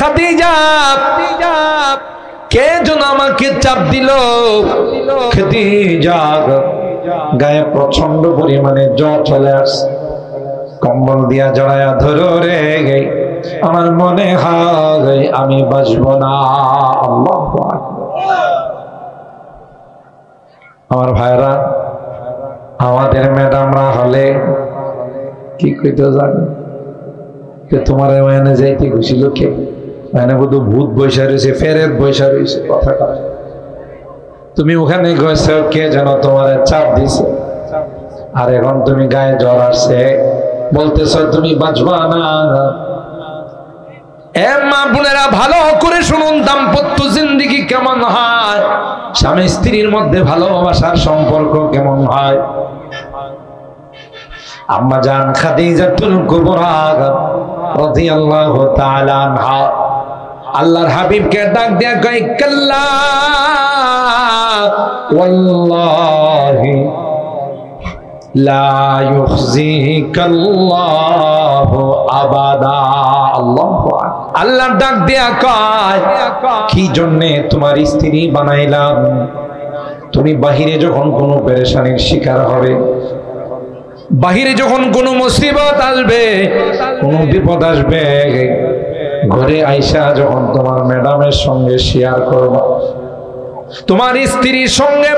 খাদিজা কে যেন আমাকে চাপ দিল। খাদিজা গায়ে প্রচন্ড পরিমাণে জ্বর চলে আসছে, কম্বল দিয়া জড়ায়া ধরো রে, আমার মনে হয় আমি বাঁচব না। আল্লাহু আকবার। আমার ভাইরা, আমাদের ম্যাডামরা হলে কি কইতো জানো, তোমার এনে যাইতে ঘুষিল কে, এনে বোধ ভূত বৈশা রয়েছে, ফেরেত বৈশা রয়েছে। কথাটা তুমি ওখানে গেছ, কে যেন তোমার চাপ দিছে, আর এখন তুমি গায়ে জ্বর আসছে বলতেছ তুমি বাঁচবা না। এ মা বোনেরা, ভালো করে শুনুন, দাম্পত্য জিন্দেগি কেমন হয়, স্বামী স্ত্রীর মধ্যে ভালোবাসার সম্পর্ক কেমন হয়। আম্মা জান খাদিজাতুল কুবরা রাদিয়াল্লাহু তাআলা আনহা আল্লাহর হাবিবকে ডাক দিয়া কয়, কাল্লা ওয়াল্লাহি লা ইউখজিকাল্লাহু আবাদা। আল্লাহু আকবার। আল্লাহ ডাক দিয়া কয়, কি জন্যে তোমার স্ত্রী বানাইলাম? তুমি বাহিরে যখন কোনো পেরেশানির শিকার হবে, বাহিরে যখন কোনো মুসিবত আসবে, কোনো বিপদ আসবে, ঘরে আইসা যখন তোমার ম্যাডামের সঙ্গে শেয়ার করবা, তোমার স্ত্রীর সঙ্গে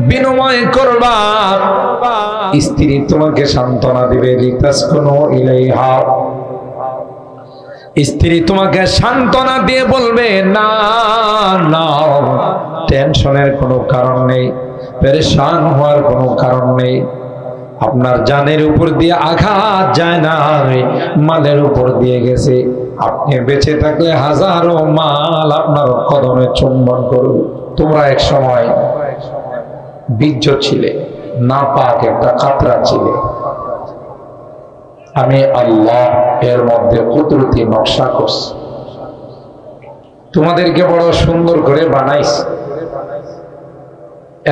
বিনিময় করবা, স্ত্রী তোমাকে সান্ত্বনা দিবে, লিতাসকুনু ইলাইহা, স্ত্রী তোমাকে সান্ত্বনা দিয়ে বলবে, না না, টেনশনের কোনো কারণ নেই, পেরেশান হওয়ার কোনো কারণ নেই, আপনার জানের উপর দিয়ে আঘাত যায় না, মালের উপর দিয়ে গেছে, আপনি বেঁচে থাকলে হাজারো মাল আপনার কদমে চুম্বন করবে। তোমরা এক সময় বীর্য ছিলে, নাপাক একটা কাতরা ছিলে, আমি আল্লাহ এর মধ্যে কুদরতি নকশা করছি, তোমাদেরকে বড় সুন্দর করে বানাইছি,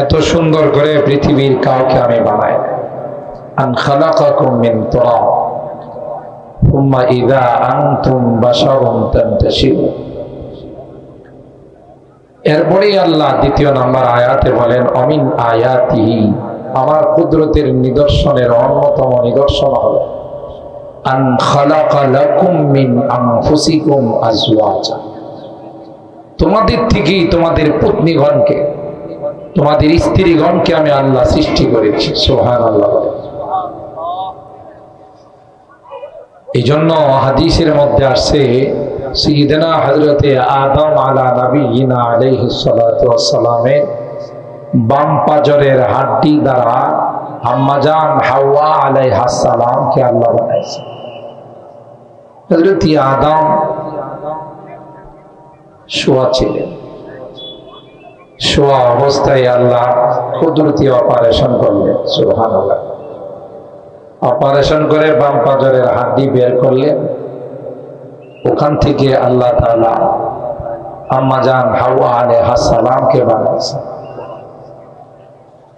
এত সুন্দর করে পৃথিবীর কাউকে আমি বানাই। আন খালাকাকুম মিন তুরাব সুম্মা ইযা আনতুম বাশারুন তানতাশিরুন। এরপরেই আল্লাহ দ্বিতীয় নাম্বার আয়াতে বলেন, অমিন আয়াতিহি, আমার কুদরতের নিদর্শনের অন্যতম নিদর্শন হলো আন খালাকা লাকুম মিন আনফুসিকুম আজওয়াজা, তোমাদের থেকেই তোমাদের পত্নীগণকে, তোমাদের স্ত্রীগণকে আমি আল্লাহ সৃষ্টি করেছি। সুবহানাল্লাহ। এই জন্য হাদিসের মধ্যে আসছে, সাইয়্যিদানা হযরতে আদম আলা নবিয়িনা আলাইহিস সালাতু ওয়াস সালামের বাম পাজরের হাড্ডি দ্বারা আম্মা জান হাওয়া আলাইহাস সালামকে আল্লাহ বানাইছে। হযরত আদম শোয়া ছিলেন, শোয়া অবস্থায় আল্লাহ কুদরতি অপারেশন করলেন। সুবহানাল্লাহ। অপারেশন করে বাম পাজরের হাড্ডি বের করলেন, ওখান থেকে আল্লাহ তাআলা আম্মা জান হাওয়া আলাইহাস সালামকে বানাইছে।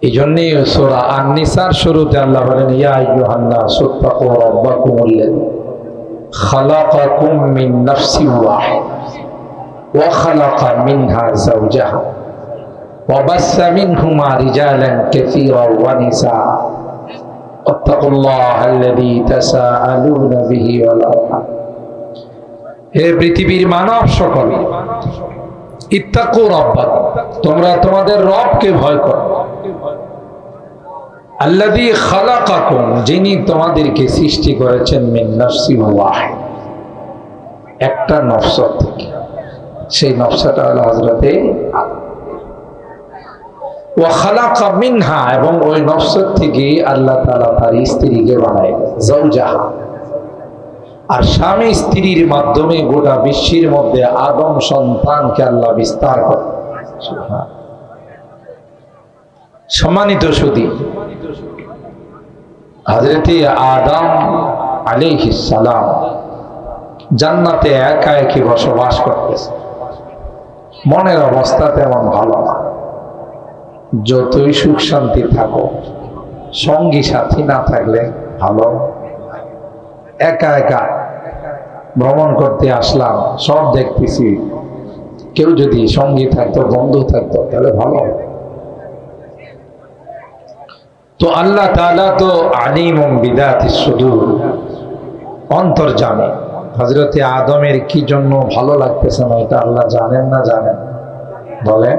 এই জন্যই সূরা আন-নিসার শুরুতে আল্লাহ বলেন, ইয়া আইয়ুহান নাস ইত্তাকু রাব্বাকুমুল্লাযী খালাকাকুম মিন নাফসিন ওয়াহিদা ওয়া খালাকা মিনহা যাওজাহা ওয়া বাসসা মিনহুমা রিজালান কাসীরান ওয়া নিসা ওয়াত্তাকুল্লাহাল্লাযী তাসাআলুনা বিহি ওয়াল আরহাম। হে পৃথিবীর মানব সকল, ইত্তাকু রাব্বাকুম, তোমরা তোমাদের রবকে ভয় করো, আল্লাযী খালাকাকুম, যিনি তোমাদেরকে সৃষ্টি করেছেন, মিন নাফসিন ওয়াহিদা, একটা নফস থেকে, সেই নফসটা হলো হযরতে আদম। ওয়া খালাকা মিনহা, এবং ওই নফস থেকে আল্লাহ তাআলা তার স্ত্রীকে বানাইলেন, যাওজাহা। আর স্বামী স্ত্রীর মাধ্যমে গোটা বিশ্বের মধ্যে আদম সন্তানকে আল্লাহ বিস্তার করেন। সম্মানিত সুধী, হযরতে আদম আলাইহিস সালাম জান্নাতে একা একই বসবাস করতেছে, মনের অবস্থা তেমন ভালো না, যতই সুখ শান্তি থাকো, সঙ্গী সাথী না থাকলে ভালো, একা একা ভ্রমণ করতে আসলাম, সব দেখতেছি, কেউ যদি সঙ্গী থাকতো, বন্ধু থাকতো তাহলে ভালো। তো আল্লাহ তাআলা তো আলিমুম বিদাতিস সুদূর, অন্তর্যামী। হযরতে আদমের কি জন্য ভালো লাগতেছে না এটা আল্লাহ জানেন না জানেন? বলে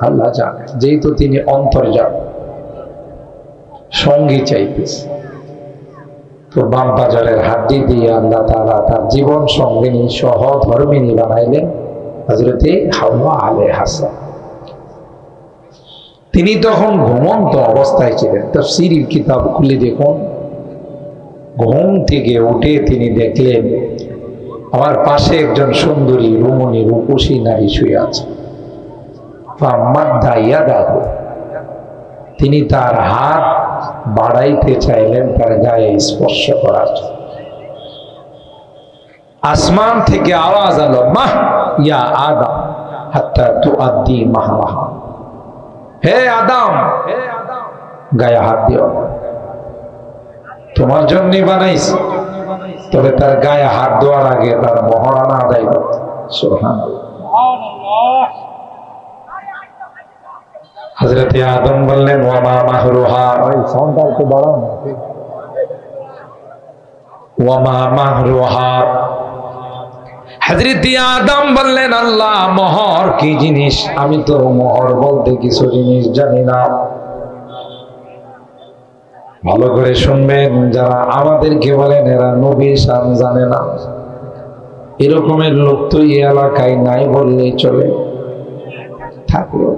আল্লাহ জানেন, যেহেতু তিনি অন্তর্যামী, সঙ্গী চাইতেছে। তো বাম বাজারের হাড্ডি দিয়ে আল্লাহ তাআলা তার জীবন সঙ্গিনী সহধর্মিণী বানাইলেন হযরতে হাওয়া আলাইহিস সালাম। তিনি তখন ঘুমন্ত অবস্থায় ছিলেন। তাফসীরের কিতাব খুলে দেখুন, ঘুম থেকে উঠে তিনি দেখলেন আমার পাশে একজন সুন্দরী রমণী রূপসী নারী শুয়ে আছে। তিনি তার হাত বাড়াইতে চাইলেন তার গায়ে স্পর্শ করার জন্য। আসমান থেকে আওয়াজ আলো, মাহ ইয়া আদম হাত্তা তুআদ্দি মাহরাহা, হে আদম গায়ে হাত দিও, তোমার জন্য বানাইছি। তবে তার গায়ে হাত দেওয়ার আগে তার মহরানা আদায় করতে। সুবহানাল্লাহ। হযরতে আদম বললেন ওয়ামা মাহরুহা, ওই সাউন্ডটা একটু বাড়াও না। ওয়ামা মাহরুহা, হযরতে আদম বললেন আল্লাহ মোহর কি জিনিস? আমি তো মোহর বলতে কিছু জিনিস জানি না। ভালো করে শুনবেন, যারা আমাদেরকে বলেন এরা নবীর শান জানে না, এরকমের লোক তো এই এলাকায় নাই বললেই চলে। থাকলো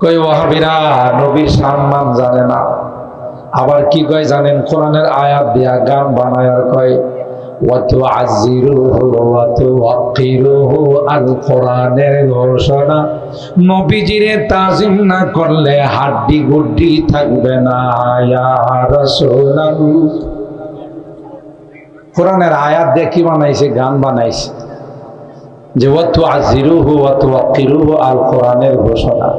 কই ওয়াহাবিরা নবীর সম্মান জানে না। আবার কি কয় জানেন? কোরআনের আয়াত দিয়া গান বানায় আর কয় ওয়াতুআযিরুহু ওয়াতুওয়াক্কিরুহু, আল কোরআনের ঘোষণা, নবীজিরে তাজিম না করলে হাড্ডি গুড্ডি থাকবে না ইয়া রাসূলুল্লাহ। কোরআনের আয়াত দিয়ে কি বানাইছে? গান বানাইছে যে ওয়াতুআযিরুহু ওয়াতুওয়াক্কিরুহু, আল কোরআনের ঘোষণা,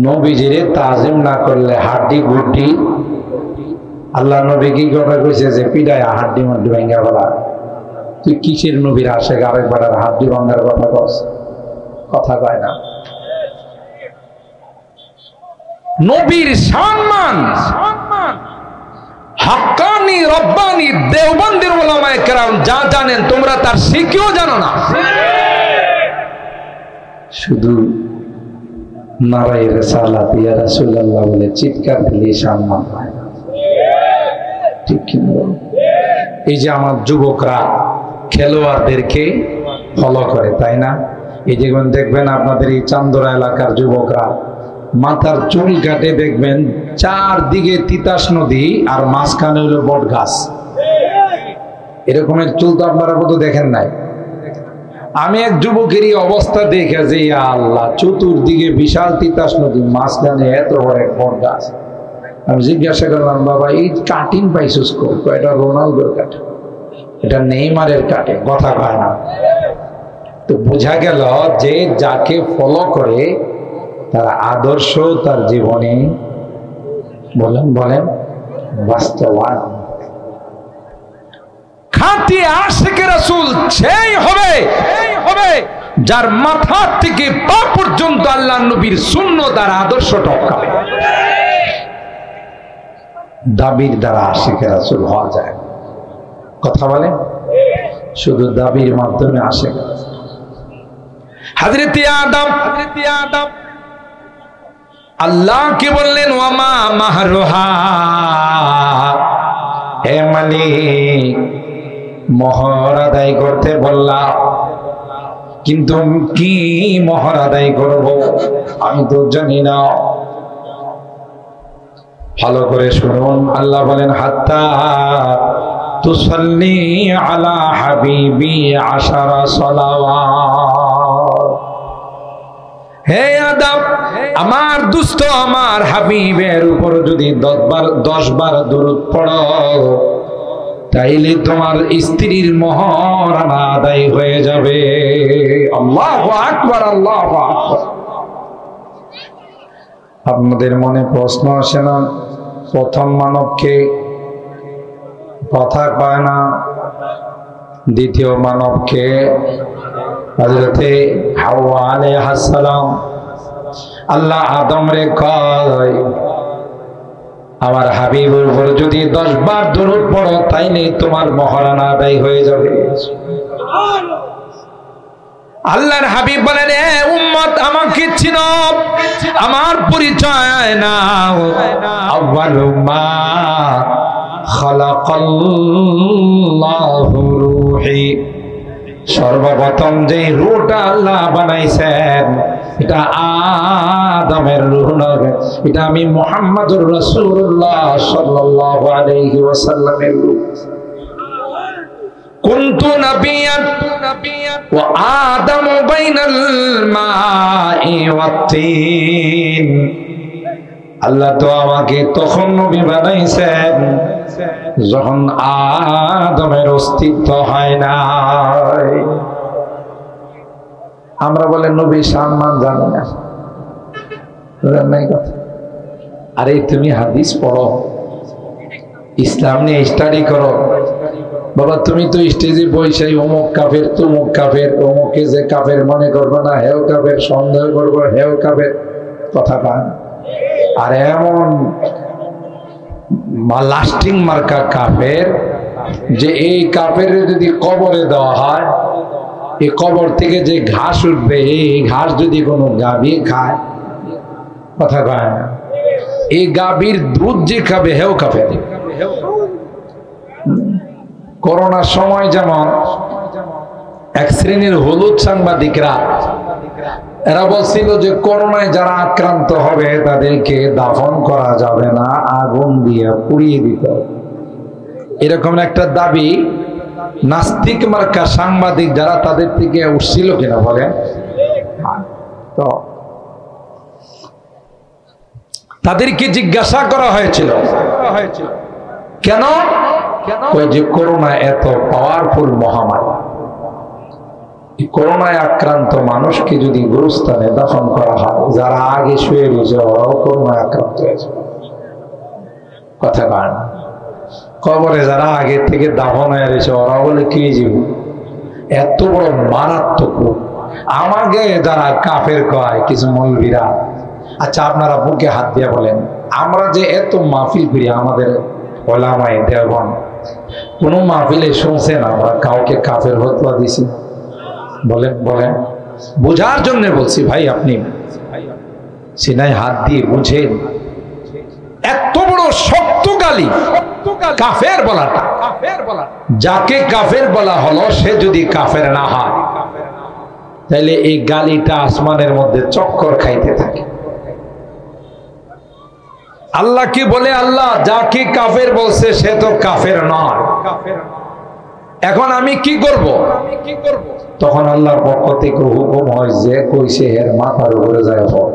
নবীজিরে তাজিম না করলে হাড্ডি গুড্ডি। আল্লাহ নবী কি কথা কইছে যে পিডায় হাড্ডি মাড্ডি ভাঙ্গা বলা? তুই কিসের নবীর আশেক আরেকবার হাড্ডি ভাঙ্গার কথা কস? কথা কয় না। নবীর সম্মান হাক্কানি রব্বানি দেওবন্দের উলামায়ে কেরাম যা জানেন তোমরা তার শিখিও জানো না। শুধু নারায়ে রিসালাত ইয়া রাসূলুল্লাহ বলে চিৎকার দিলে সম্মান পায় না। ঠিক কি? এই যে আমার যুবকরা খেলোয়াড়দেরকে ফলো করে, তাই না? এই যে দেখবেন আপনাদের এই চান্দরা এলাকার যুবকরা মাথার চুল কাটে, দেখবেন চারদিকে তিতাস নদী আর মাঝখানে হলো বট গাছ। এরকমের চুল তো আপনারা কত দেখেন নাই। আমি এক যুবকেরই অবস্থা দেখে যে আল্লাহ, চতুর্দিকে বিশাল তিতাস নদী, মাঝখানে এত বড় এক বট গাছ। আমি জিজ্ঞাসা করলাম, বাবা এই কাটিং পাইছিস কই? এটা রোনালদোর কাটে, এটা নেইমারের কাটে। কথা কয় না। তো বোঝা গেল যে যাকে ফলো করে তার আদর্শ তার জীবনে বলেন বাস্তবায়ন। খাঁটি আশিকে রাসূল সেই হবে যার মাথা থেকে পা পর্যন্ত আল্লাহর নবীর সুন্নাত আর আদর্শ টপকাবে। দাবির দ্বারা আশিকে রাসূল হওয়া যায়। কথা বলে শুধু দাবির মাধ্যমে আশিক। হযরত আদম আল্লাহ কি বললেন? ওয়ামা মাহরুহা, হে মালিক মোহর আদায় করতে বললাম, কিন্তু কি মোহর আদায় করব আমি তো জানি না। ভালো করে শুনুন, আল্লাহ বলেন হাত্তা তুসাল্লি আলা হাবিবি 10 সালাওয়াত। হে আদম, আমার দুস্থ আমার হাবিবের উপর যদি 10 বার দরুদ পড়ো তাইলে তোমার স্ত্রীর মহরানা আদায় হয়ে যাবে। আল্লাহু আকবার, আল্লাহু আকবার। আপনাদের মনে প্রশ্ন আসে না, প্রথম মানবকে? কথা কয় না। দ্বিতীয় মানবকে হযরতে হাওয়া আলাইহিস সালাম। আল্লাহ আদম রে কয় আমার হাবিবের উপর যদি 10 বার দরুদ পড়ো তাইলে তোমার মহারানা আদায় হয়ে যাবে। আল্লাহর হাবিব বলেন, এ উম্মত আমাকে চিনো, আমার পরিচয় নাও। আউয়ালু মা খালাকাল্লাহু রূহি, সর্বপ্রথম যে রূহটা আল্লাহ বানাইছেন এটা আদমের রূহ নয়, এটা আমি মুহাম্মদুর রাসূলুল্লাহ সাল্লাল্লাহু আলাইহি ওয়াসাল্লামের রূহ। কুনতু নাবিয়ান ওয়া আদামু বাইনাল মাই ওয়াত তিন, আল্লাহ তো আমাকে তখন নবী বানাইছেন যখন আদমের অস্তিত্ব হয় নাই। আমরা বলে নবী সম্মান জানি না, আরে তুমি হাদিস পড়ো, ইসলাম নিয়ে স্টাডি করো। বাবা তুমি তো স্টেজে বসে অমুক কাফের তুমুক কাফের, অমুকে যে কাফের মনে করবো না, হেও কাফের, সন্দেহ করবো হেও কাফের, কথা পান। আর এমন লাস্টিং মার্কা কাফের যে এই কাফের যদি কবরে দেওয়া হয়, এই কবর থেকে যে ঘাস উঠবে, এই ঘাস যদি কোনো গাভী খায়, কথা কয় না, এই গাভীর দুধ যে খাবে হেও কাফের। করোনার সময় যেমন এক শ্রেণীর হলুদ সাংবাদিকরা এরা বলছিল যে করোনায় যারা আক্রান্ত হবে তাদেরকে দাফন করা যাবে না, আগুন দিয়ে পুড়িয়ে দিতে হবে। এরকম একটা দাবি নাস্তিক মার্কা সাংবাদিক যারা তাদের থেকে উঠছিল কিনা বলেন। তো তাদেরকে জিজ্ঞাসা করা হয়েছিল কেন, ওই যে করোনা এত পাওয়ারফুল মহামারী, করোনায় আক্রান্ত মানুষকে যদি গুরুস্থানে দাফন করা হয়, যারা আগে শুয়ে রয়েছে ওরাও করোনায় আক্রান্ত হয়েছে, কথা কার না। কবরে যারা আগে থেকে দাফন হয়ে রয়েছে ওরাও বলে কি জীব, এত বড় মারাত্মক। আমাকে যারা কাফের কয় কিছু মৌলবীরা, আচ্ছা আপনারা বুকে হাত দিয়ে বলেন, আমরা যে এত মাহফিল করি, আমাদের ওলামায়ে দেওবন্দ কোন মাহফিলে শুনছেন আমরা কাউকে কাফের ফতোয়া দিছি? বলেন বলেন, বোঝার জন্য বলছি ভাই, আপনি সিনায় হাত দিয়ে বুঝেন এত বড় শক্ত গালি কাফের বলাটা। যাকে কাফের বলা হলো সে যদি কাফের না হয় তাহলে এই গালিটা আসমানের মধ্যে চক্কর খাইতে থাকে। আল্লাহ কি বলে, আল্লাহ যাকে কাফের বলছে সে তো কাফের নয়, এখন আমি কি করব? তখন আল্লাহর পক্ষ থেকে হুকুম হয় যে কইছে এর মাথার উপরে যায় পড়,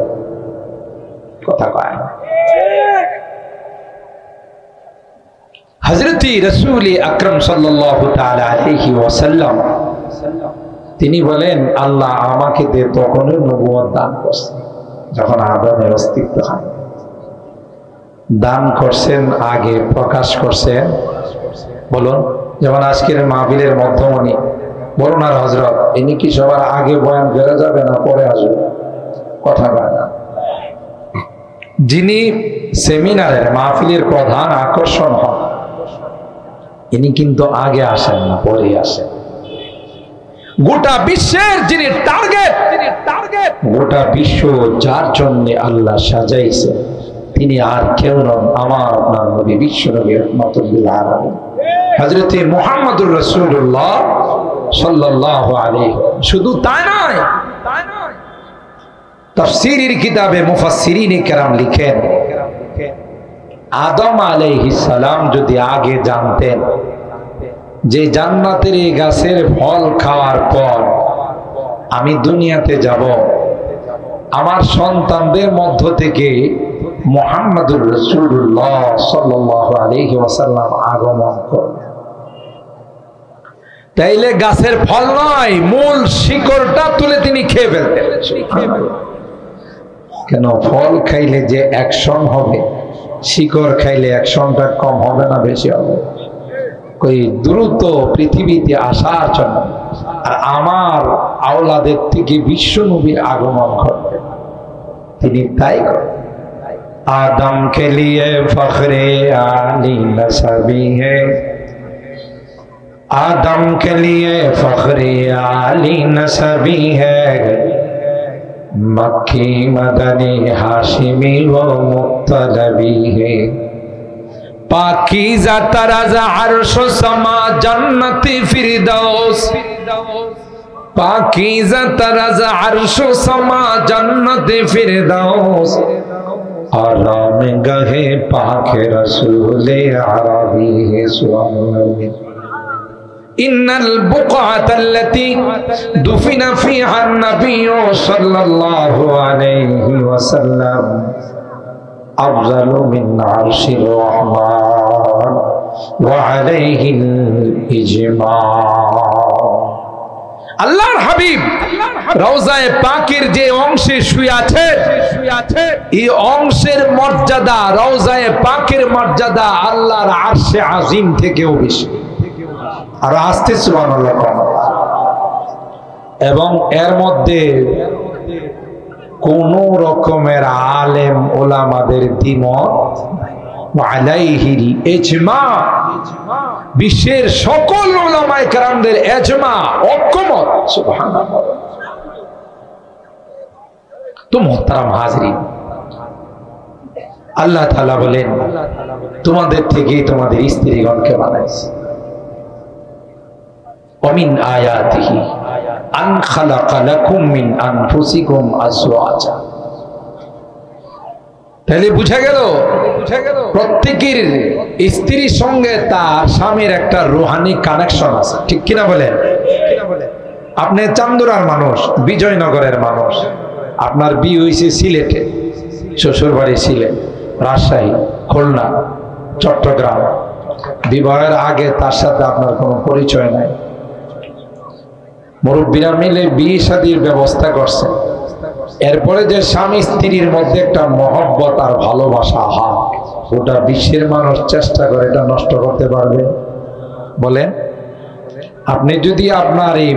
কথা কয় না। হযরত রাসূল আকরাম সাল্লাল্লাহু তাআলা আলাইহি ওয়াসাল্লাম তিনি বলেন, আল্লাহ আমাকে দে তখনই নবুয়ত দান করছেন যখন আদমের অস্তিত্ব হয়। দান করছেন আগে, প্রকাশ করছেন। বলুন, যেমন আজকের মাহফিলের মধ্যমণি বলুন আর হযরত, ইনি কি সবার আগে বয়ান করে যাবে না পরে আসবে? কথা বলে না। যিনি সেমিনারের মাহফিলের প্রধান আকর্ষণ হন ইনি কিন্তু আগে আসেন না, পরে আসেন। গোটা বিশ্বের যিনি টার্গেট, গোটা বিশ্ব যার জন্য আল্লাহ সাজাইছে তিনি আর কেউ নন, আমার আপনার নবী, বিশ্ব নবী রাহমাতুল লিল আলামিন হযরত মুহাম্মদুর রাসূলুল্লাহ সাল্লাল্লাহু আলাইহি। শুধু তাই নয়, তাফসীরের কিতাবে মুফাসসিরিনে কেরাম লিখেন, আদম আলাইহিস সালাম যদি আগে জানতেন যে জান্নাতের এই গাছের ফল খাওয়ার পর আমি দুনিয়াতে যাব, আমার সন্তানদের মধ্য থেকে মুহাম্মদুর রাসূলুল্লাহ সাল্লাল্লাহু আলাইহি ওয়াসাল্লাম আগমন করবেন, তাইলে গাছের ফল নয় মূল শিকড়টা তুলে তিনি খেয়ে ফেলতেন। কেন? ফল খাইলে যে অ্যাকশন হবে, শিকড় খাইলে অ্যাকশনটা কম হবে না বেশি হবে? কই দ্রুত পৃথিবীতে আসার জন্য, আর আমার আওলাদের থেকে বিশ্ব নবীর আগমন ঘটবে। তিনি তাই করেন। आदम के लिए फख्रे आली नसबी है, आदम के लिए फख्रे आली नसबी है, मक्की मदनी हाशिमी वो मुक्तलबी है। पाकीज़ा तराज़ा अर्श समा जन्नती फिरदौस, पाकीज़ा तराज़ा अर्श समा जन्नती फिरदौस, आराम गहे पाके रसूले अरबी है। इन्नल बुक़अतल्लती दुफिना फ़ीहा नबिय्यु सल्लल्लाहु अलैहि वसल्लम अफ़ज़लु मिन अर्शिर रहमान व अलैहिल इजमा। আল্লাহর হাবিব রওজায়ে পাকের যে অংশে শুয়ে আছে, এই অংশের মর্যাদা, রওজায়ে পাকের মর্যাদা আল্লাহর আরশে আজিম থেকেও বেশি। আর আস্তে সুবহানাল্লাহ। এবং এর মধ্যে কোন রকমের আলেম ওলামাদের দ্বিমত, আলাইহিল ইজমা, বিশ্বের সকল উলামায়ে কেরামদের ইজমা, ঐক্যমত। সুবহানাল্লাহ। তো মুহতারাম হাজরিন, আল্লাহ তাআলা বলেন তোমাদের থেকে তোমাদের স্ত্রীগণকে বানাইছি। ওমিন আয়াতিহি আন খালাকা লাকুম মিন আনফুসিকুম আজওয়াজা। তাহলে বুঝা গেল প্রত্যেকের স্ত্রীর সঙ্গে তার স্বামীর একটা রুহানি কানেকশন আছে, ঠিক কিনা বলেন? আপনি চান্দুরার মানুষ, বিজয়নগরের মানুষ, আপনার বিয়ে হয়েছে সিলেটে, শ্বশুর বাড়ি সিলেট, রাজশাহী, খুলনা, চট্টগ্রাম। বিবাহের আগে তার সাথে আপনার কোনো পরিচয় নাই, মুরব্বীরা মিলে বিয়ে শাদীর ব্যবস্থা করছেন। এরপরে যে স্বামী স্ত্রীর মধ্যে একটা মহব্বত আর ভালোবাসা হয়, গোটা বিশ্বের মানুষ চেষ্টা করে এটা নষ্ট করতে পারবে? বলেন। আপনি যদি আপনার এই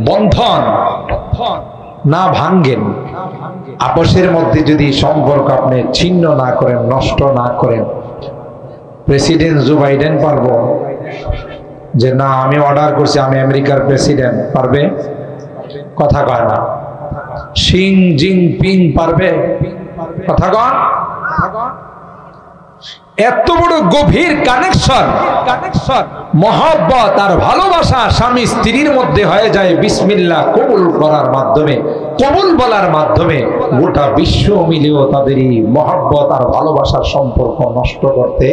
বন্ধন না ভাঙ্গেন, আপসের মধ্যে যদি সম্পর্ক আপনি ছিন্ন না করেন, নষ্ট না করেন, প্রেসিডেন্ট জো বাইডেন পারবো যে না আমি অর্ডার করছি আমি আমেরিকার প্রেসিডেন্ট? পারবে? কথা কয় না। শি জিনপিং পারবে? কথা কন। এত বড় গভীর কানেকশন, মহব্বত আর ভালোবাসা স্বামী স্ত্রীর মধ্যে হয়ে যায় বিসমিল্লাহ কবুল করার মাধ্যমে, কবুল বলার মাধ্যমে। গোটা বিশ্ব মিলেও তাদের এই মহব্বত আর ভালোবাসার সম্পর্ক নষ্ট করতে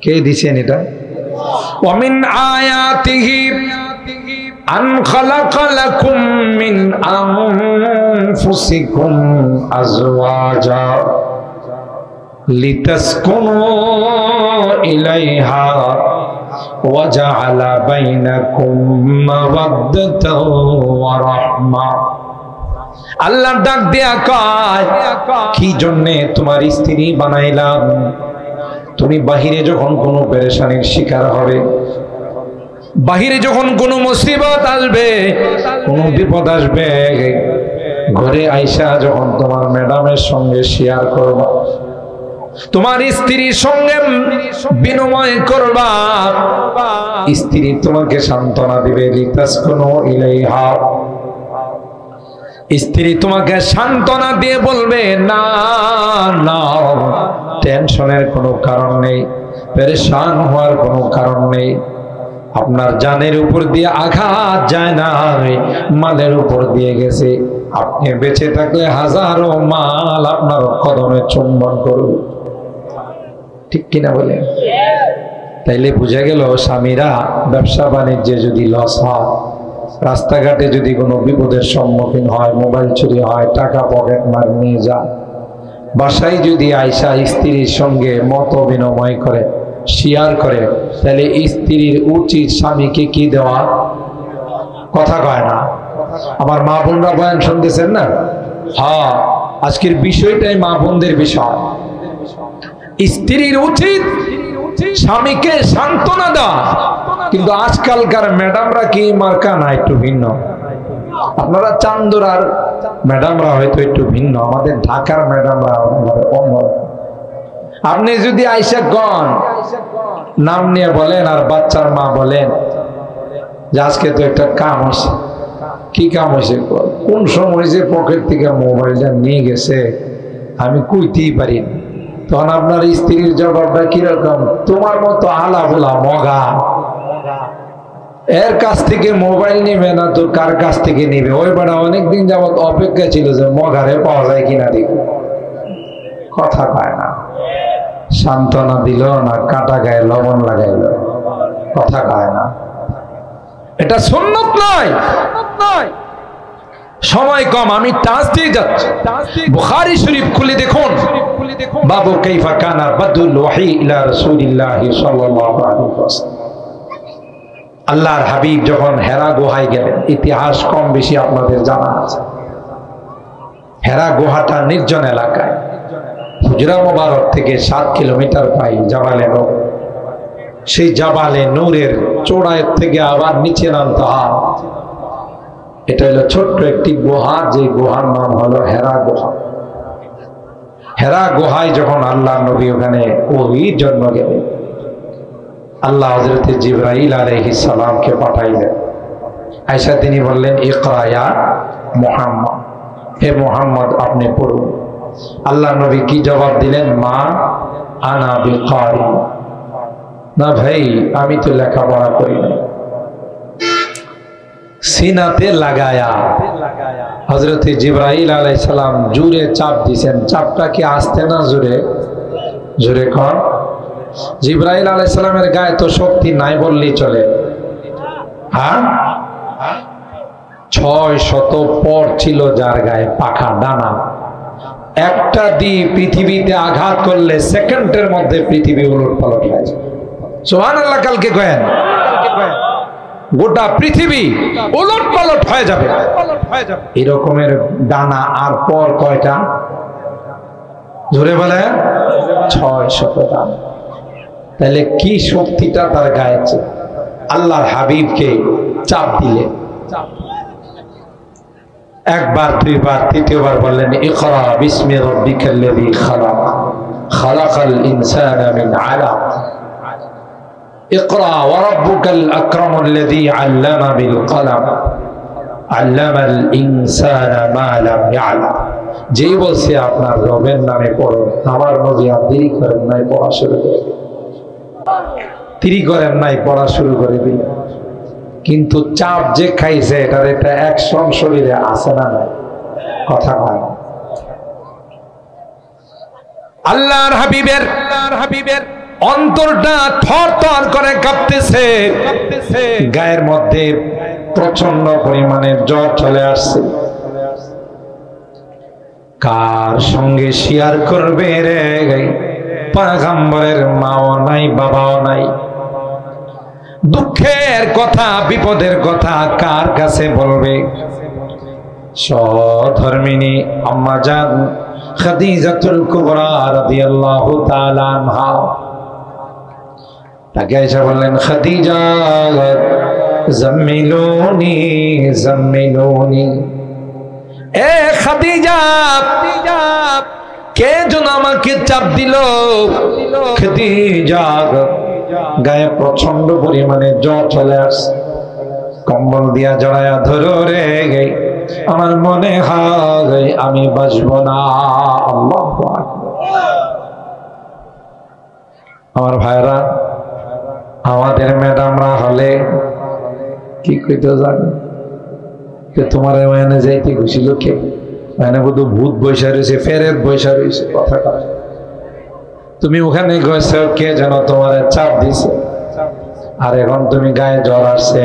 কে দিছেন এটা? ওয়ামিন আয়াতিহি আন খালাকা লাকুম মিন আনফুসিকুম আজওয়াজা লিতাসকুনু ইলাইহা ওয়া জাআলা বাইনাকুম মাওয়াদ্দাতাও ওয়া রাহমা। আল্লাহ ডাক দেয়া কয়, কি জন্য তোমার স্ত্রী বানাইলাম? তুমি বাহিরে যখন কোনো পেরেশানির শিকার হবে, বাহিরে যখন কোনো মুসিবত আসবে, কোনো বিপদ আসবে, ঘরে আইসা যখন তোমার ম্যাডামের সঙ্গে শেয়ার করবা, তোমার স্ত্রীর সঙ্গে বিনিময় করবা, স্ত্রী তোমাকে সান্ত্বনা দিবে। লিতাসকুনু ইলাইহা, স্ত্রী তোমাকে সান্ত্বনা দিয়ে বলবে না না, টেনশনের কোনো কারণ নেই, পেরেশান হওয়ার কোনো কারণ নেই। আপনার জানের উপর দিয়ে আঘাত যায় না, মালের উপর দিয়ে গেছে। আপনি বেঁচে থাকলে হাজারো মাল আপনার কদমে চুম্বন করবে, ঠিক কিনা বলে? তাইলে বুঝা গেল স্বামীরা ব্যবসা বাণিজ্যে যদি লস হয়, রাস্তাঘাটে যদি কোনো বিপদের সম্মুখীন হয়, মোবাইল চুরি হয়, টাকা পকেট মার নিয়ে যায়, বাসায় যদি আয়সা স্ত্রীর সঙ্গে মত বিনিময় করে, শেয়ার করে, তাহলে স্ত্রীর উচিত স্বামীকে কি দেওয়া? কথা কয় না। আমার মা বোনরা বয়ান শুনতেছেন না? হ্যাঁ, আজকের বিষয়টাই মা বোনদের বিষয়। স্ত্রীর উচিত স্বামীকে সান্ত্বনা দেওয়া। কিন্তু আজকালকার ম্যাডামরা কি মার্কা না একটু ভিন্ন। আপনারা চান্দুরার ম্যাডামরা হয়তো একটু ভিন্ন, আমাদের ঢাকার ম্যাডামরা অন্য। আপনি যদি আইসা গন নাম নিয়ে বলেন আর বাচ্চার মা বলেন যে আজকে তো একটা কাম হয়েছে, কি কাম হয়েছে, কোন সময় যে পকেট থেকে মোবাইলটা নিয়ে গেছে আমি কইতেই পারি। তখন আপনার স্ত্রীর জবাবটা কিরকম, তোমার মতো আলা বলা মগা এর কাছ থেকে মোবাইল নিবে না তো কার কাছ থেকে নিবে? ওই বেড়া অনেকদিন যাবত অপেক্ষা ছিল যে মগারে পাওয়া যায় কিনা দেখো, কথা পায় না। সান্ত্বনা দিল না, কাটা গায়ে লবণ লাগাইল, কথা পায় না। এটা সুন্নত নয়। সময় কম, আমি টাচ দিয়ে যাচ্ছি। বুখারী শরীফ খুলে দেখুন, বাবু কাইফা কানা বাদুল ওয়াহি ইলা রাসূলিল্লাহি সাল্লাল্লাহু আলাইহি ওয়াসাল্লাম। আল্লাহর হাবিব যখন হেরা গুহায় গেলেন, ইতিহাস কম বেশি আপনাদের জানা আছে। হেরা গুহাটা নির্জন এলাকায়, হুজরা মোবারক থেকে 7 কিলোমিটার পাই জাবালে নূর। সেই জাবালে নূরের চূড়ায় থেকে আবার নিচে নামতে হয়। এটা হলো ছোট্ট একটি গুহা, যে গুহার নাম হলো হেরা গুহা। হেরা গুহায় যখন আল্লাহ নবী ওখানে ওই জন্ম গেলেন, আল্লাহ হযরত জিবরাইল আলাইহিস সালামকে পাঠাইলেন। আয়েশা তিনি বললেন, ইকরা ইয়া মুহাম্মদ, হে মুহাম্মদ আপনি পড়ুন। আল্লাহ নবী কি জবাব দিলেন? মা আনা বিকারি, না ভাই আমি তো লেখাপড়া করি না। সিনাতে লাগায়া হযরত জিবরাইল আলাইহিস সালাম জোরে চাপ দিয়েছেন। চাপটা কি আস্তে না জোরে? জোরে কর। জিবরাইল আলাইহিস সালামের গায়ে তো শক্তি নাই বললেই চলে। হ্যাঁ, 600 পর ছিল যার গায়ে পাখা ডানা। একটা দিয়ে পৃথিবীতে আঘাত করলে সেকেন্ডের মধ্যে পৃথিবী উলটপালট হয়ে যায়। সুবহানাল্লাহ, কালকে কয়েন গোটা পৃথিবী উলটপালট হয়ে যাবে। এরকমের ডানা আর পর কয়টা? জোরে বলে 600 ডানা। তাহলে কি শক্তিটা তার গায়ে? আল্লাহর হাবিবকে চাপ দিলে একবার, দুইবার, তৃতীয়বার বললেন, ইকরা বিসমি রাব্বিকাল্লাযী খালাক, খালাকাল ইনসানা মিন আলাক, ইকরা ওয়া রাব্বুকাল আকরামুল্লাযী আল্লামা বিল কলম, আল্লামাল ইনসানা মা লাম ইয়ালাম। যেই বলছে আপনার রবের নামে পড়ো, আমার নবী আর দেরি করেন নাই, পড়া শুরু করে দিলেন। দেরি করেন নাই, পড়া শুরু করে দিলেন। কিন্তু চাপ যে খাইছে এটার একটা অ্যাকশন শরীরে আছে না নাই? কথা কয়। আল্লাহর হাবিবের অন্তরটা থরথর করে কাঁপতেছে, গায়ের মধ্যে প্রচন্ড পরিমাণে জ্বর চলে আসছে। কার সঙ্গে শেয়ার করবে রে? পয়গম্বরের মাও নাই, বাবাও নাই। দুঃখের কথা, বিপদের কথা কার কাছে বলবে? সহধর্মিনী আম্মা জান খাদিজাতুল কুবরা রাদিয়াল্লাহু তাআলা আনহা তাকে এসে বললেন, খাদিজা জাম্মিলুনি জাম্মিলুনি, এ খাদিজা কে যেন আমাকে চাপ দিল? খাদিজা গায়ে প্রচন্ড পরিমাণে জ্বর চলে আসছে, কম্বল দিয়া জড়ায়া ধরো রে, আমার মনে হয় আমি বাঁচব না। আল্লাহু আকবার। আমার ভাইরা, আমাদের ম্যাডামরা হলে কি কইতে জানো? তোমার ওখানে যাইতে ঘুষিল কে? মানে বোধ ভূত বৈশা রয়েছে, ফেরেত বৈশা রয়েছে। কথাটা তুমি ওখানে গেছো, কে যেন তোমার চাপ দিছে, আর এখন তুমি গায়ে জ্বর আসছে,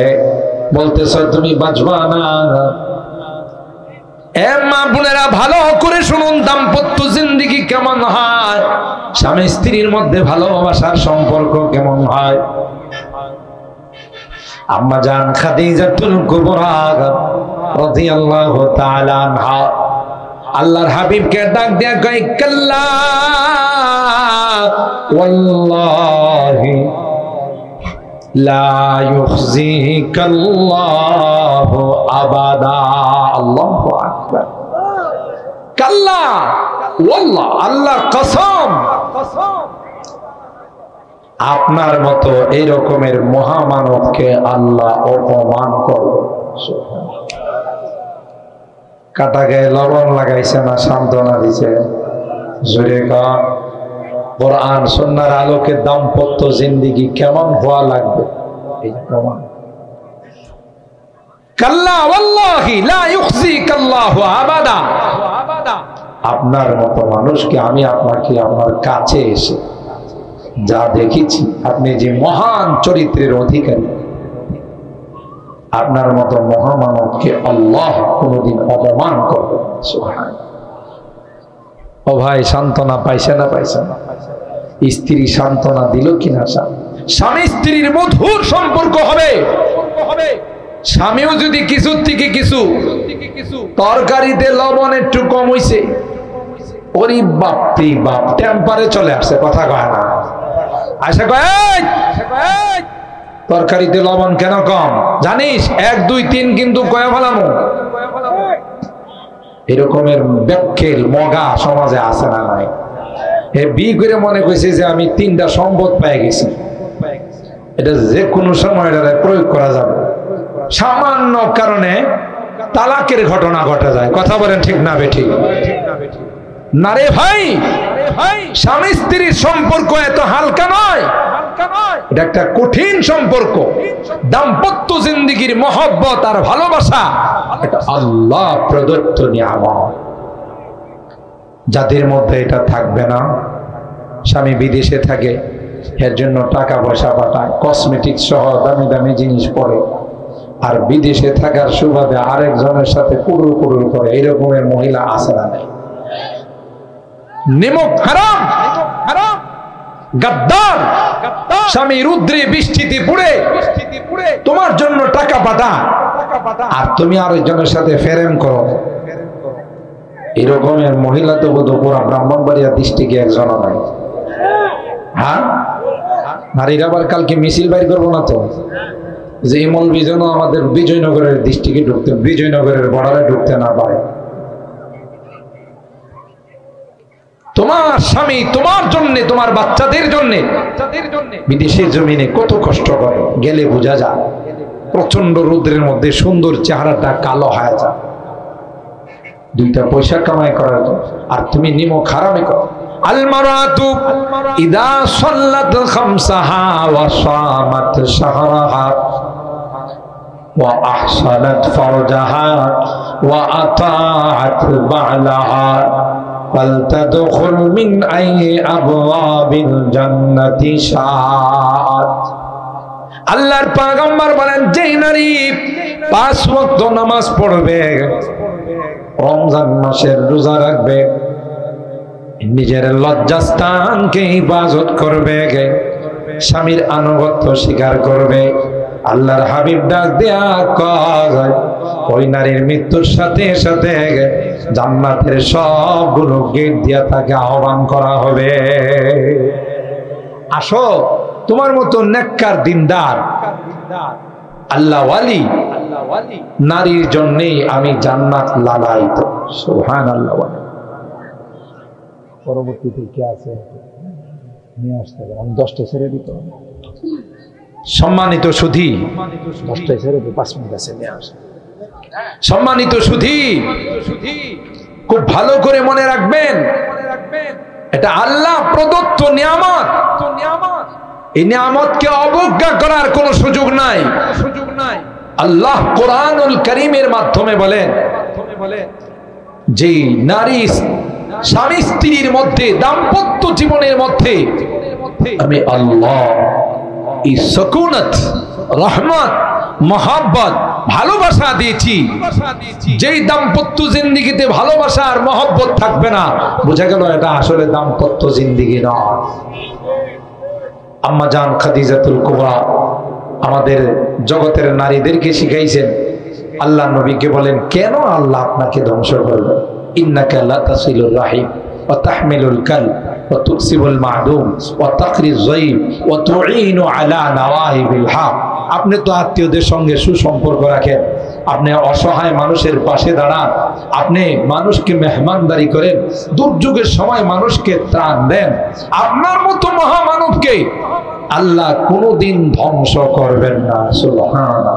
বলতেছ তুমি বাঁচবা না। এ মা বোনেরা, ভালো করে শুনুন, দাম্পত্য জিন্দেগি কেমন হয়, স্বামী স্ত্রীর মধ্যে ভালোবাসার সম্পর্ক কেমন হয়। আম্মা জান খাদিজাতুল কুবরা রাদিয়াল্লাহু তাআলা আনহা আল্লাহর হাবিবকে ডাক দেয়া কয়, কাল্লা ওয়াল্লাহি লা ইউখজিকাল্লাহু আবাদা। আল্লাহু আকবার। কাল্লা ওয়াল্লাহ, আল্লাহর কসম, আপনার মতো এই রকমের মহামানবকে আল্লাহ অপমান করবে। কাটা গায়ে লবণ লাগাইছে না সান্ত্বনা দিছে? জোরে কর। কোরআন সুন্নাহর আলোকে দাম্পত্য জিন্দেগি কেমন হওয়া লাগবে এই প্রমাণ। কাল্লা ওয়াল্লাহি লা ইউখজিকাল্লাহু আবাদা। আপনার মতো মানুষকে আমি আপনাকে আপনার কাছে এসে যা দেখেছি, আপনি যে মহান চরিত্রের অধিকারী, আপনার মতো মহামানবকে আল্লাহ কোনদিন অপমান করবে। সুবহানাল্লাহ। ও ভাই, সান্ত্বনা পাইছে না পাইছে না? স্ত্রী সান্ত্বনা দিল কিনা? স্বামী স্ত্রীর মধুর সম্পর্ক হবে। স্বামীও যদি কিছু থেকে কিছু তরকারিতে লবণ একটু কম হইছে, ওরে বাপরি বাপ, টেম্পারে চলে আসছে, কথা কয় না। আশা কয় তরকারিতে লবণ কেন কম জানিস? 1 2 3 কিন্তু কয়ে ফেলামো। এরকমের ব্যাখ্যেল মগা সমাজে আছে না নাই? এ বিয়ে করে মনে করছে যে আমি 3টা সম্পদ পেয়ে গেছি, এটা যে কোনো সময় প্রয়োগ করা যাবে। সামান্য কারণে তালাকের ঘটনা ঘটে যায়। কথা বলেন ঠিক না বেঠিক? না রে ভাই, স্বামী স্ত্রীর সম্পর্ক এত হালকা নয়, এটা একটা কঠিন সম্পর্ক। দাম্পত্য জিন্দেগির মহব্বত আর ভালোবাসা এটা আল্লাহ প্রদত্ত নিয়ামত। যাদের মধ্যে এটা থাকবে না, স্বামী বিদেশে থাকে, এর জন্য টাকা পয়সা পাঠায়, কসমেটিক্স সহ দামি দামি জিনিস পরে, আর বিদেশে থাকার সুবাদে আরেকজনের সাথে কুড়ুর কুড়ুর করে, এরকমের মহিলা আছে না নাই? নিমক হারাম, গাদ্দার স্বামী রুদ্রে বৃষ্টিতে পুড়ে তোমার জন্য টাকা পাঠা, আর তুমি আরেকজনের সাথে ফেরেন করো। এরকমের মহিলা তো বোধ পুরা ব্রাহ্মণবাড়িয়া ডিস্ট্রিক্টে একজন নাই। হ্যাঁ, নারীরা আবার কালকে মিছিল বাইর করবো না তো, যে ইমল বিজনও আমাদের বিজয়নগরের ডিস্ট্রিক্টে ঢুকতে, বিজয়নগরের বর্ডারে ঢুকতে না পারে। তোমার স্বামী তোমার জন্য, তোমার বাচ্চাদের জন্য বিদেশের জমিনে কত কষ্ট করে, গেলে বোঝা যায়। প্রচন্ড রৌদ্রের মধ্যে সুন্দর চেহারাটা কালো হয়ে যায়, 2টা পয়সা কামাই করার জন্য, আর তুমি নিমক হারামে করো। আল মারাতু ইদা সাল্লাত খামসাহা ওয়া সামাত শাহরাহা ওয়া আহসানাত ফারজাহা ওয়া আতাআত বা'লাহা ফালতাদখুল মিন আইয়ি আবওয়াবিল জান্নাতি শাআত। আল্লাহর পয়গম্বর বলেন, যেই নারী 5 ওয়াক্ত নামাজ পড়বে, রমজান মাসের রোজা রাখবে, নিজের লজ্জাস্থানকে হিফাজত করবে, স্বামীর আনুগত্য স্বীকার করবে, আল্লাহর হাবিব ডাক দেয়া কয়, ওই নারীর মৃত্যুর সাথে সাথে জান্নাতের সবগুলো গেট দিয়া তাকে আহ্বান করা হবে। আসো, তোমার মতো নেককার দিনদার আল্লাহ ওয়ালি নারীর জন্যই আমি জান্নাত লালায়িত। সুবহানাল্লাহ। পরবর্তীতে কি আছে নিয়ে আসতে হবে, আমি 10টা ছেড়ে দিতে হবে। সম্মানিত সুধী, 10টায় ছেড়ে দিই, 5 মিনিট আছে, নিয়ে আসে। সম্মানিত সুধী, খুব ভালো করে মনে রাখবেন, এটা আল্লাহ প্রদত্ত নিয়ামত। এই নিয়ামতকে অবজ্ঞা করার কোনো সুযোগ নাই। আল্লাহ কোরআনুল কারীমের মাধ্যমে বলেন, যে নারী স্বামী স্ত্রীর মধ্যে, দাম্পত্য জীবনের মধ্যে আমি আল্লাহ এই সুকুনত, রহমত, মহব্বত, ভালোবাসা দিয়েছি। যেই দাম্পত্য জিন্দেগিতে ভালোবাসা আর মহব্বত থাকবে না, বোঝা গেল এটা আসলে দাম্পত্য জিন্দেগি নয়। আম্মা জান খাদিজাতুল কুবরা আমাদের জগতের নারীদেরকে শিখাইছেন। আল্লাহ নবীকে বলেন, কেন আল্লাহ আপনাকে ধ্বংস করবে? ইন্নাকা লা তাসিলুর রাহিম ওয়া তাহমিলুল কাল ওয়া তুকসিবুল মাদুম ওয়া তাকরিজ যায়ব ওয়া তুঈনু আলা নাওয়াইবিল হক। আপনি তো আত্মীয়দের সঙ্গে সুসম্পর্ক রাখেন, আপনি অসহায় মানুষের পাশে দাঁড়ান, আপনি মানুষকে মেহমানদারি করেন, দুর্যোগের সময় মানুষকে ত্রাণ দেন। আপনার মতো মহামানবকে আল্লাহ কোনোদিন ধ্বংস করবেন না। সুবহানাল্লাহ।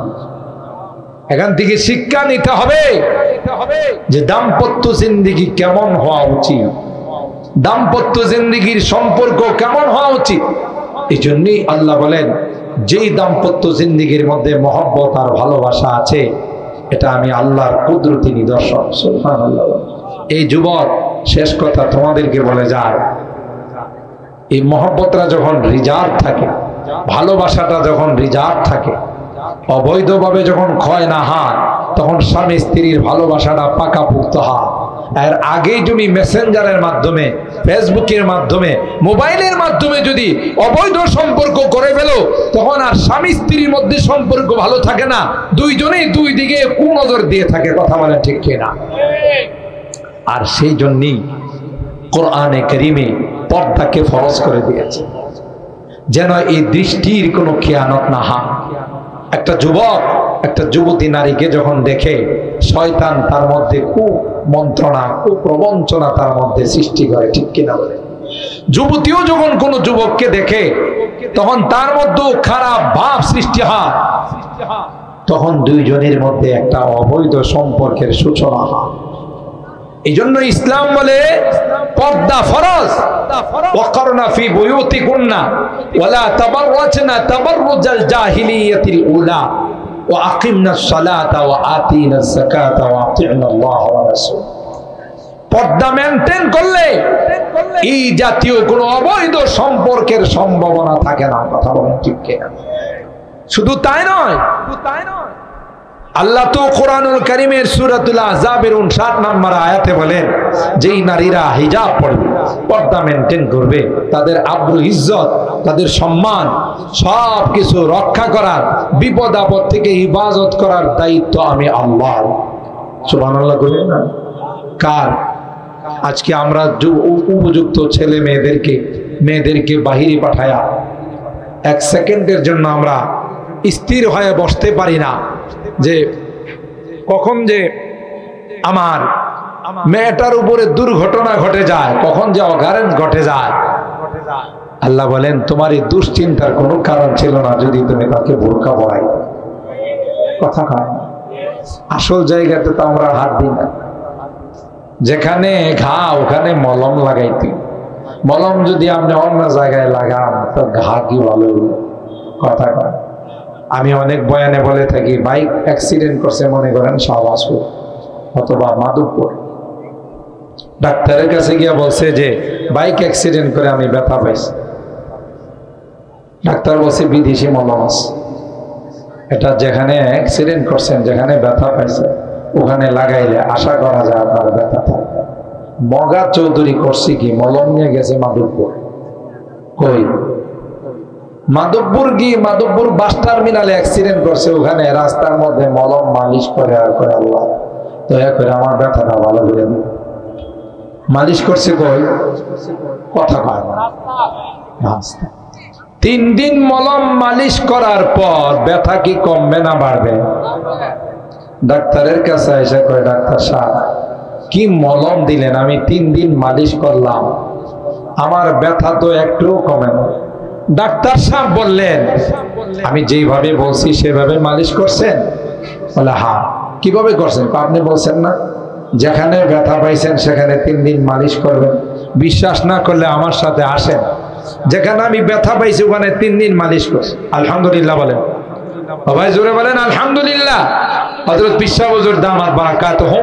এখান থেকে শিক্ষা নিতে হবে যে দাম্পত্য জিন্দেগি কেমন হওয়া উচিত, দাম্পত্য জিন্দেগির সম্পর্ক কেমন হওয়া উচিত। এই জন্যই আল্লাহ বলেন, যেই দাম্পত্য জিন্দেগির মধ্যে মহব্বত আর ভালোবাসা আছে, এটা আমি আল্লাহর কুদরতি নিদর্শন। সুবহানাল্লাহ। এই যুবক, শেষ কথা তোমাদেরকে বলে যায়, এই মহব্বতটা যখন রিজার্ভ থাকে, ভালোবাসাটা যখন রিজার্ভ থাকে, অবৈধভাবে যখন ক্ষয় না হয়, তখন স্বামী স্ত্রীর ভালোবাসাটা পাকাপোক্ত হয়। আর আগেই যদি মেসেঞ্জারের মাধ্যমে, ফেসবুকের মাধ্যমে, মোবাইলের মাধ্যমে যদি অবৈধ সম্পর্ক করে ফেলো, তখন আর স্বামী স্ত্রীর মধ্যে সম্পর্ক ভালো থাকে না, দুইজনেই দুই দিকে কুনজর দিয়ে থাকে। কথা বলে ঠিক কিনা? আর সেই জন্যই কোরআনে কারীমে পর্দাকে ফরজ করে দিয়েছে, যেন এই দৃষ্টির কোনো খেয়ানত না হয়। একটা যুবক একটা যুবতী নারীকে যখন দেখে, শয়তান তার মধ্যে কুমন্ত্রণা, কুপ্রবঞ্চনা তার মধ্যে সৃষ্টি করে। ঠিক কিনা বলে? যুবতীও যখন কোনো যুবককে দেখে, তখন তার মধ্যে খারাপ ভাব সৃষ্টি হয়, তখন দুইজনের মধ্যে একটা অবৈধ সম্পর্কের সূচনা হয়। এই জন্য ইসলাম বলে পর্দা ফরজ। ওয়াকারনা ফি বুয়ুতিকুন্না ওয়ালা তাবাররাজনা তাবাররুজাল জাহিলিয়াতিল উলা ওয়া আকিমনাস সালাতা ওয়া আতিনাজ যাকাতা ওয়া আতিউনাল্লাহ ওয়া রাসূল। পর্দা মেইনটেইন করলে এই জাতীয় কোনো অবৈধ সম্পর্কের সম্ভাবনা থাকে না। কথা বলেন ঠিক কিনা? শুধু তাই নয়, আল্লাহ তো কোরআনুল কারীমের সূরাতুল আহজাবের 59 নম্বর আয়াতে বলেন, যেই নারীরা হিজাব পরবে, পর্দা মেইনটেইন করবে, তাদের আব্রু, ইজ্জত, তাদের সম্মান সব কিছু রক্ষা করার, বিপদ আপদ থেকে হিফাজত করার দায়িত্ব আমি আল্লাহ। সুবহানাল্লাহ করেন না? কার? আজকে আমরা উপযুক্ত ছেলে মেয়েদেরকে বাহিরে পাঠায়া এক সেকেন্ডের জন্য আমরা স্থির হয়ে বসতে পারি না যে কখন যে আমার মেয়েটার উপরে দুর্ঘটনা ঘটে যায়, কখন যে অকারেন্স ঘটে যায়। আল্লাহ বলেন, তোমার এই দুশ্চিন্তার কোনো কারণ ছিল না যদি তুমি তাকে বোরকা পরাই। কথা কয় না? আসল জায়গাতে তো আমরা হাত দিই না। যেখানে ঘা ওখানে মলম লাগাইতে, মলম যদি আপনি অন্য জায়গায় লাগান তো ঘা কি ভালো। কথা কয়? আমি অনেক বয়ানে বলে থাকি, বাইক অ্যাক্সিডেন্ট করছে মনে করেন শাহবাজপুর অথবা মাধবপুর, ডাক্তারের কাছে গিয়া বলছে যে বাইক অ্যাক্সিডেন্ট করে আমি ব্যথা পাইছি। ডাক্তার বলছে বিদেশি মলম আছে, এটা যেখানে অ্যাক্সিডেন্ট করছেন, যেখানে ব্যথা পাইছে, ওখানে লাগাইলে আশা করা যায় আপনার ব্যথা থাকবে। মগা চৌধুরী করছে কি, মলম নিয়ে গেছে মাধবপুর। কই? মাধবপুর গিয়ে মাধবপুর বাস টার্মিনালে অ্যাক্সিডেন্ট করছে, ওখানে রাস্তার মধ্যে মলম মালিশ করে আর করে, আল্লাহ দয়া করে আমার ব্যথাটা ভালো করে দিন। মালিশ করছে কই? কথা কয় না। 3 দিন মলম মালিশ করার পর ব্যথা কি কমবে না বাড়বে? ডাক্তারের কাছে এসে কয়, ডাক্তার সাহেব কি মলম দিলেন, আমি 3 দিন মালিশ করলাম, আমার ব্যথা তো একটুও কমে না। ডাক্তার সাহেব বললেন, আমি যেইভাবে বলছি সেভাবে মালিশ করছেন? বলে হ্যাঁ। কিভাবে করছেন? আপনি বলছেন না যেখানে ব্যথা পাইছেন সেখানে 3 দিন মালিশ করবেন। বিশ্বাস না করলে আমার সাথে আসেন, যেখানে আমি ব্যথা পাইছি ওখানে 3 দিন মালিশ করছি। আলহামদুলিল্লাহ বলেন সবাই, জোরে বলেন আলহামদুলিল্লাহ। হযরত পীর সাহেব হুজুর দামাত বারাকাতুহু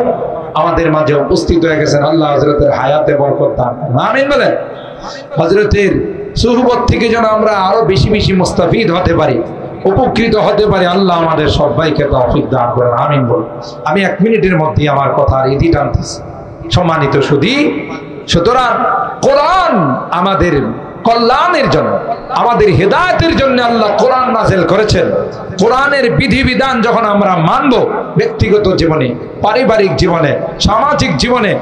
আমাদের মাঝে উপস্থিত হয়ে গেছেন। আল্লাহ হযরতের হায়াতে বরকত দান করুন, আমিন বলেন। হযরতের সুহবত থেকে যেন আমরা আরো বেশি বেশি মুস্তাফিদ হতে পারি, উপকৃত হতে পারি, আল্লাহ আমাদের সবাইকে তৌফিক দান করেন, আমিন বলুন। আমি 1 মিনিটের মধ্যে আমার কথার ইতি টানতেছি। সম্মানিত সুধী, সুতরাং কোরআন আমাদের কল্যাণের জন্য, আমাদের হেদায়েতের জন্য আল্লাহ কোরআন নাযিল করেছেন। কোরআনের বিধিবিধান যখন আমরা মানব, ব্যক্তিগত জীবনে, পারিবারিক জীবনে, সামাজিক জীবনে,